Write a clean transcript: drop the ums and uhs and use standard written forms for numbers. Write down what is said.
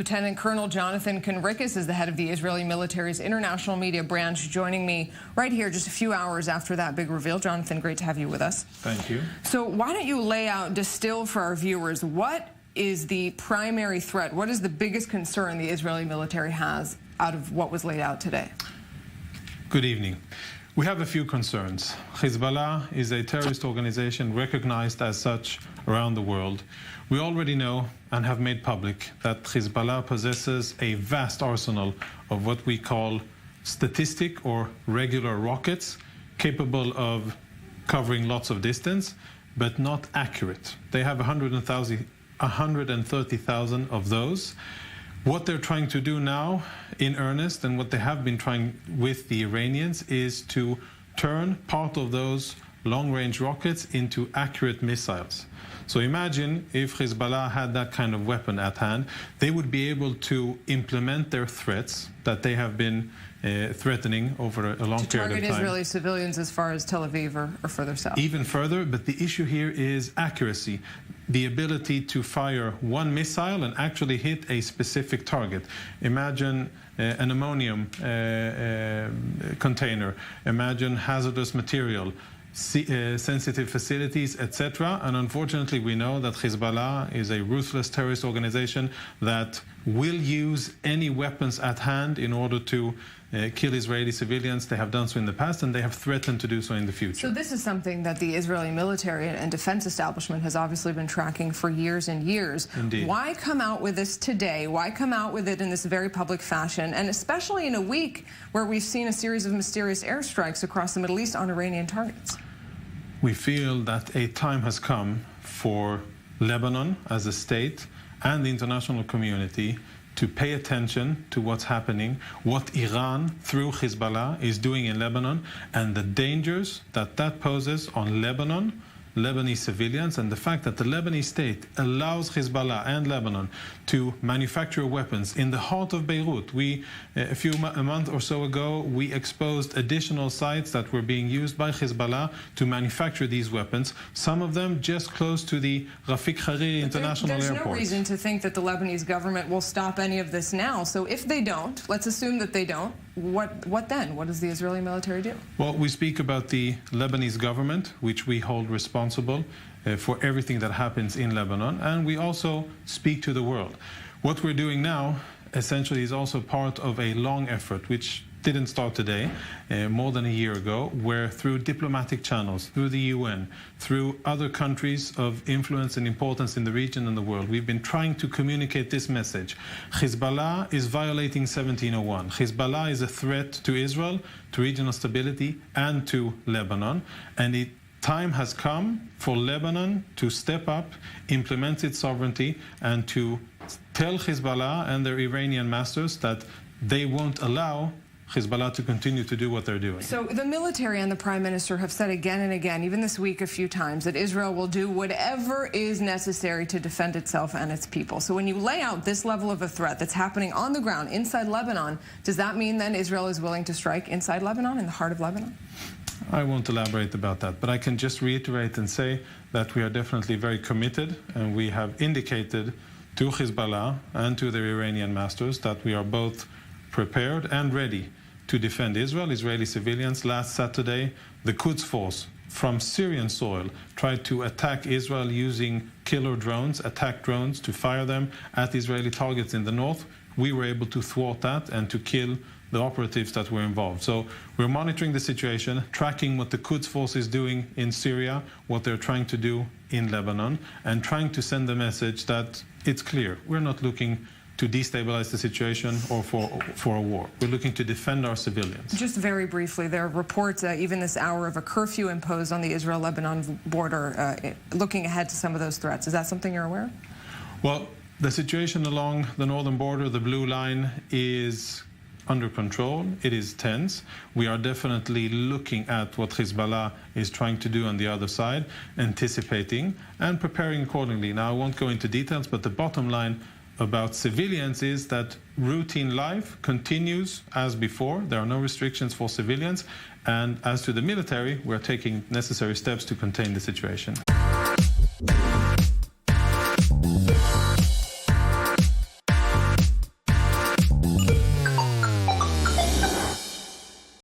Lieutenant Colonel Jonathan Conricus is the head of the Israeli military's international media branch, joining me right here just a few hours after that big reveal. Jonathan, great to have you with us. Thank you. So why don't you lay out, distill for our viewers, what is the primary threat? What is the biggest concern the Israeli military has out of what was laid out today? Good evening. We have a few concerns. Hezbollah is a terrorist organization recognized as such around the world. We already know and have made public that Hezbollah possesses a vast arsenal of what we call statistic or regular rockets, capable of covering lots of distance, but not accurate. They have 130,000 of those. What they're trying to do now in earnest, and what they have been trying with the Iranians, is to turn part of those long-range rockets into accurate missiles. So imagine if Hezbollah had that kind of weapon at hand, they would be able to implement their threats that they have been threatening over a long period of time. To target Israeli civilians as far as Tel Aviv or further south. Even further, but the issue here is accuracy. The ability to fire one missile and actually hit a specific target. Imagine an ammonium container. Imagine hazardous material, sensitive facilities, etc. And unfortunately, we know that Hezbollah is a ruthless terrorist organization that will use any weapons at hand in order to kill Israeli civilians. They have done so in the past, and they have threatened to do so in the future. So this is something that the Israeli military and defense establishment has obviously been tracking for years and years. Indeed. Why come out with this today? Why come out with it in this very public fashion, and especially in a week where we've seen a series of mysterious airstrikes across the Middle East on Iranian targets? We feel that a time has come for Lebanon as a state and the international community to pay attention to what's happening, what Iran, through Hezbollah, is doing in Lebanon, and the dangers that that poses on Lebanon, Lebanese civilians, and the fact that the Lebanese state allows Hezbollah and Lebanon to manufacture weapons in the heart of Beirut. A month or so ago, we exposed additional sites that were being used by Hezbollah to manufacture these weapons, some of them just close to the Rafik Hariri International Airport. There's no reason to think that the Lebanese government will stop any of this now. So if they don't, let's assume that they don't, what then? What does the Israeli military do? Well, we speak about the Lebanese government, which we hold responsible for everything that happens in Lebanon, and we also speak to the world. What we're doing now essentially is also part of a long effort which didn't start today, more than a year ago, where through diplomatic channels, through the UN, through other countries of influence and importance in the region and the world, we've been trying to communicate this message. Hezbollah is violating 1701. Hezbollah is a threat to Israel, to regional stability, and to Lebanon, and time has come for Lebanon to step up, implement its sovereignty, and to tell Hezbollah and their Iranian masters that they won't allow Hezbollah to continue to do what they're doing. So the military and the Prime Minister have said again and again, even this week a few times, that Israel will do whatever is necessary to defend itself and its people. So when you lay out this level of a threat that's happening on the ground inside Lebanon, does that mean then Israel is willing to strike inside Lebanon, in the heart of Lebanon? I won't elaborate about that, but I can just reiterate and say that we are definitely very committed, and we have indicated to Hezbollah and to their Iranian masters that we are both prepared and ready to defend Israel, Israeli civilians. Last Saturday, the Quds force from Syrian soil tried to attack Israel using killer drones, attack drones, to fire them at Israeli targets in the north. We were able to thwart that and to kill the operatives that were involved. So we're monitoring the situation, tracking what the Quds force is doing in Syria, what they're trying to do in Lebanon, and trying to send the message that it's clear. We're not looking to destabilize the situation or for a war. We're looking to defend our civilians. Just very briefly, there are reports even this hour of a curfew imposed on the Israel-Lebanon border, looking ahead to some of those threats. Is that something you're aware of? Well, the situation along the northern border, the blue line, is under control. It is tense. We are definitely looking at what Hezbollah is trying to do on the other side, anticipating and preparing accordingly. Now, I won't go into details, but the bottom line about civilians is that routine life continues as before. There are no restrictions for civilians. And as to the military, we're taking necessary steps to contain the situation.